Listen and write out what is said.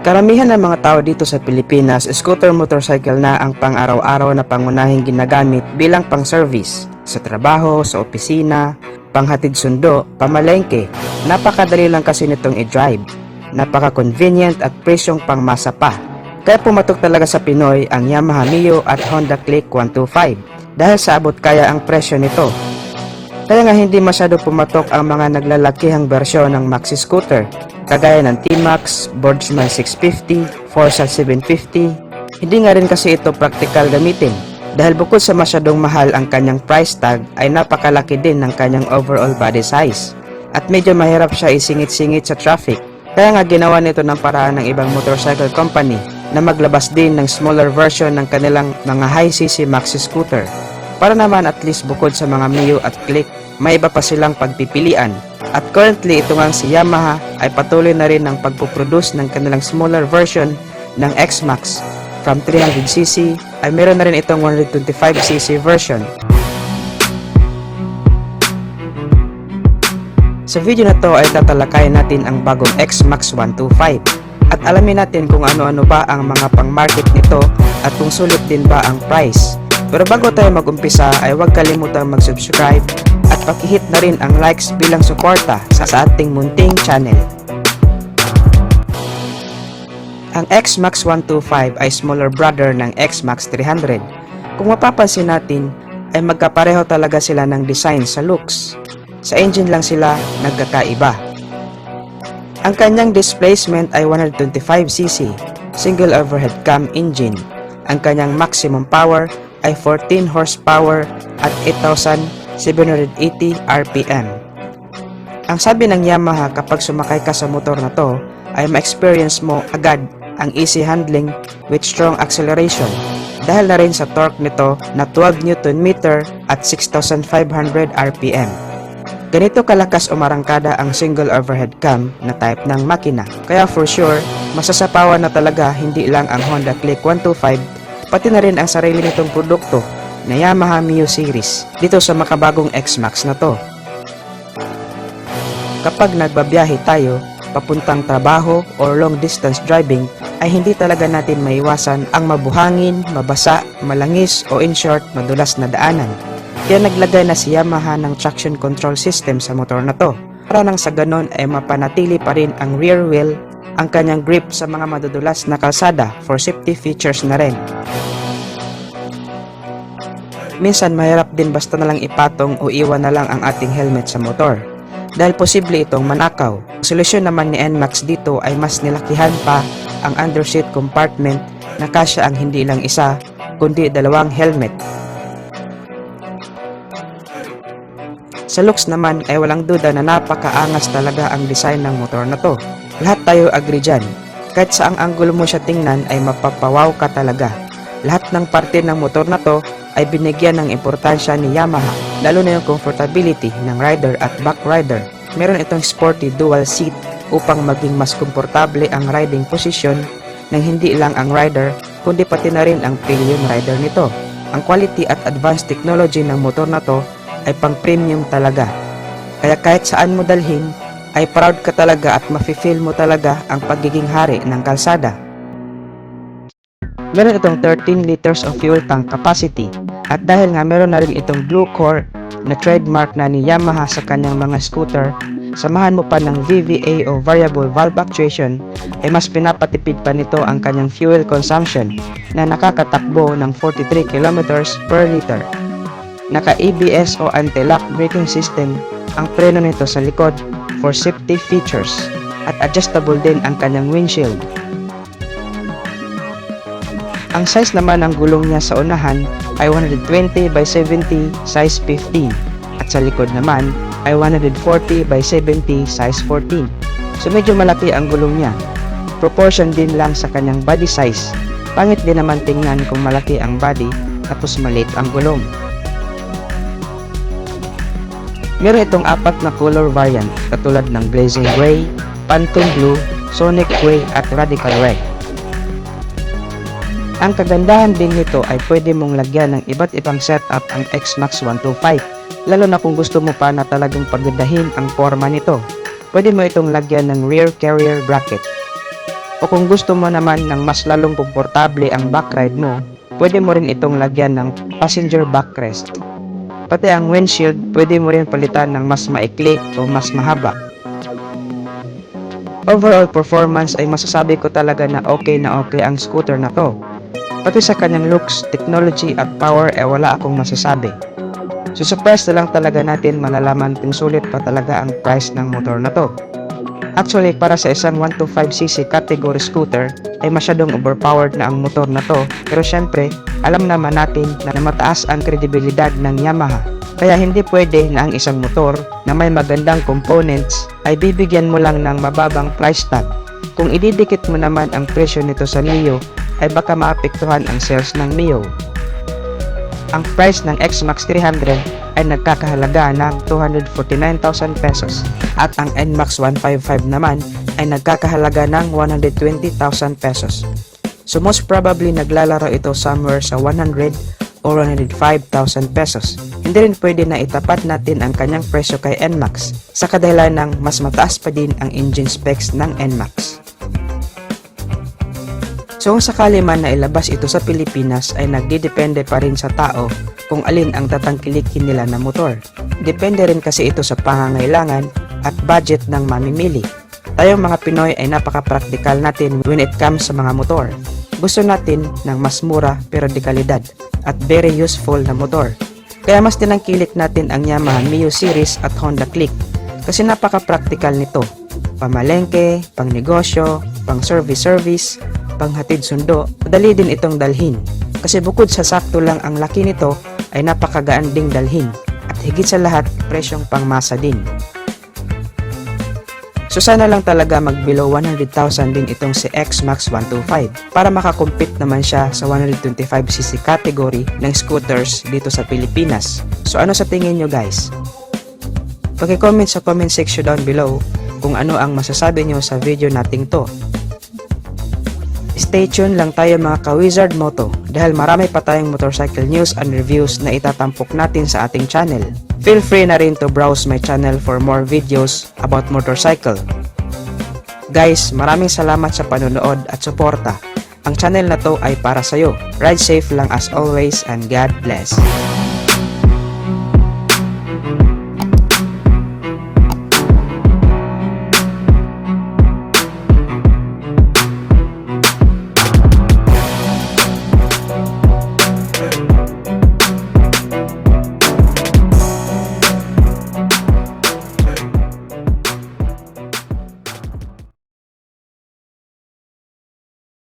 Karamihan ng mga tao dito sa Pilipinas, scooter motorcycle na ang pang-araw-araw na pangunahing ginagamit bilang pang-service sa trabaho, sa opisina, panghatid sundo, pamalengke. Napakadali lang kasi nitong i-drive. Napaka-convenient at presyong pangmasa pa. Kaya pumatok talaga sa Pinoy ang Yamaha Mio at Honda Click 125 dahil sa abot kaya ang presyo nito. Kaya nga hindi masyado pumatok ang mga naglalakihang bersyon ng maxi scooter kagaya ng T-Max, Boardsman 650, Forza 750. Hindi nga rin kasi ito praktikal gamitin dahil bukod sa masyadong mahal ang kanyang price tag ay napakalaki din ng kanyang overall body size at medyo mahirap siya isingit-singit sa traffic. Kaya nga ginawa nito ng paraan ng ibang motorcycle company na maglabas din ng smaller version ng kanilang mga high-cc maxi scooter para naman at least bukod sa mga Mio at Click, may iba pa silang pagpipilian. At currently ito ngang si Yamaha ay patuloy na rin ng pagpuproduce ng kanilang smaller version ng X-Max. From 300cc ay meron na rin itong 125cc version. Sa video na to ay tatalakayin natin ang bagong X-Max 125 at alamin natin kung ano-ano ba ang mga pang-market nito at kung sulit din ba ang price. Pero bago tayo mag-umpisa ay huwag kalimutang mag-subscribe at pakihit na rin ang likes bilang suporta sa ating munting channel. Ang X-Max 125 ay smaller brother ng X-Max 300. Kung mapapansin natin ay magkapareho talaga sila ng design sa looks. Sa engine lang sila nagkakaiba. Ang kanyang displacement ay 125cc, single overhead cam engine. Ang kanyang maximum power ay 14 horsepower at 8,780 RPM. Ang sabi ng Yamaha kapag sumakay ka sa motor na to ay ma-experience mo agad ang easy handling with strong acceleration dahil na rin sa torque nito na 12 Nm at 6,500 RPM. Ganito kalakas umarangkada ang single overhead cam na type ng makina. Kaya for sure, masasapawan na talaga hindi lang ang Honda Click 125 pati na rin ang sarili nitong produkto na Yamaha Mio series dito sa makabagong X-Max na to. Kapag nagbabiyahe tayo, papuntang trabaho or long distance driving ay hindi talaga natin maiwasan ang mabuhangin, mabasa, malangis o in short, madulas na daanan. Kaya naglagay na si Yamaha ng traction control system sa motor na to para nang sa ganon ay mapanatili pa rin ang rear wheel ang kanyang grip sa mga madudulas na kalsada for safety features na rin. Minsan mahirap din basta na lang ipatong o iwan na lang ang ating helmet sa motor dahil posible itong manakaw. Ang solusyon naman ni NMAX dito ay mas nilakihan pa ang underseat compartment na kasya ang hindi lang isa kundi dalawang helmet. Sa looks naman ay walang duda na napakaangas talaga ang design ng motor na to. Lahat tayo agree dyan. Kahit saang anggulo mo siya tingnan ay mapapawaw ka talaga. Lahat ng parte ng motor na to ay binigyan ng importansya ni Yamaha, lalo na yung comfortability ng rider at back rider. Meron itong sporty dual seat upang maging mas komportable ang riding position ng hindi lang ang rider kundi pati na rin ang pillion rider nito. Ang quality at advanced technology ng motor na to ay pang premium talaga. Kaya kahit saan mo dalhin ay proud ka talaga at mafe-feel mo talaga ang pagiging hari ng kalsada. Meron itong 13 liters of fuel tank capacity at dahil nga meron na rin itong blue core na trademark na ni Yamaha sa kanyang mga scooter, samahan mo pa ng VVA o variable valve actuation ay mas pinapatipid pa nito ang kanyang fuel consumption na nakakatakbo ng 43 kilometers per liter. Naka-ABS o anti-lock braking system ang preno nito sa likod for safety features at adjustable din ang kanyang windshield. Ang size naman ng gulong niya sa unahan ay 120 by 70 size 15 at sa likod naman ay 140 by 70 size 14. So medyo malaki ang gulong niya. Proportion din lang sa kanyang body size. Pangit din naman tingnan kung malaki ang body tapos maliit ang gulong. Meron itong apat na color variant katulad ng Blazing Gray, Phantom Blue, Sonic Gray at Radical Red. Ang kagandahan din nito ay pwede mong lagyan ng iba't ibang setup ang X-Max 125, lalo na kung gusto mo pa na talagang pagandahin ang forma nito. Pwede mo itong lagyan ng rear carrier bracket. O kung gusto mo naman ng mas lalong komportable ang backride mo, pwede mo rin itong lagyan ng passenger backrest. Pati ang windshield, pwede mo rin palitan ng mas maikli o mas mahaba. Overall performance ay masasabi ko talaga na okay ang scooter na to. Pati sa kanyang looks, technology at power ay wala akong masasabi. Susurprise na lang talaga natin malalaman kung sulit pa talaga ang price ng motor na to. Actually, para sa isang 125cc category scooter ay masyadong overpowered na ang motor na to, pero syempre, alam naman natin na mataas ang kredibilidad ng Yamaha. Kaya hindi pwede na ang isang motor na may magandang components ay bibigyan mo lang ng mababang price tag. Kung ididikit mo naman ang presyo nito sa Mio, ay baka maapektuhan ang sales ng Mio. Ang price ng X-Max 300 ay nagkakahalaga ng 249,000 pesos at ang NMAX 155 naman ay nagkakahalaga ng 120,000 pesos. So most probably naglalaro ito somewhere sa 100 or 105,000 pesos. Hindi rin pwede na itapat natin ang kanyang presyo kay NMAX sa kadahilan ng mas mataas pa din ang engine specs ng NMAX. So kung sakali man na ilabas ito sa Pilipinas ay nagdidepende pa rin sa tao kung alin ang tatangkilikin nila na motor. Depende rin kasi ito sa pangangailangan at budget ng mamimili. Tayong mga Pinoy ay napaka-practical natin when it comes sa mga motor. Gusto natin ng mas mura pero de kalidad at very useful na motor. Kaya mas tinangkilik natin ang Yamaha Mio Series at Honda Click kasi napaka-practical nito. Pamalengke, pang negosyo, pang service, panghatid sundo, madali din itong dalhin. Kasi bukod sa sakto lang ang laki nito, ay napakagaan ding dalhin. At higit sa lahat, presyong pangmasa din. So sana lang talaga mag below 100,000 din itong si X-Max 125 para makakompete naman siya sa 125cc category ng scooters dito sa Pilipinas. So ano sa tingin nyo guys? Paki-comment sa comment section down below kung ano ang masasabi nyo sa video nating to. Stay tuned lang tayo mga ka-Wizard Moto dahil marami pa tayong motorcycle news and reviews na itatampok natin sa ating channel. Feel free na rin to browse my channel for more videos about motorcycle. Guys, maraming salamat sa panonood at suporta. Ang channel na to ay para sa'yo. Ride safe lang as always and God bless.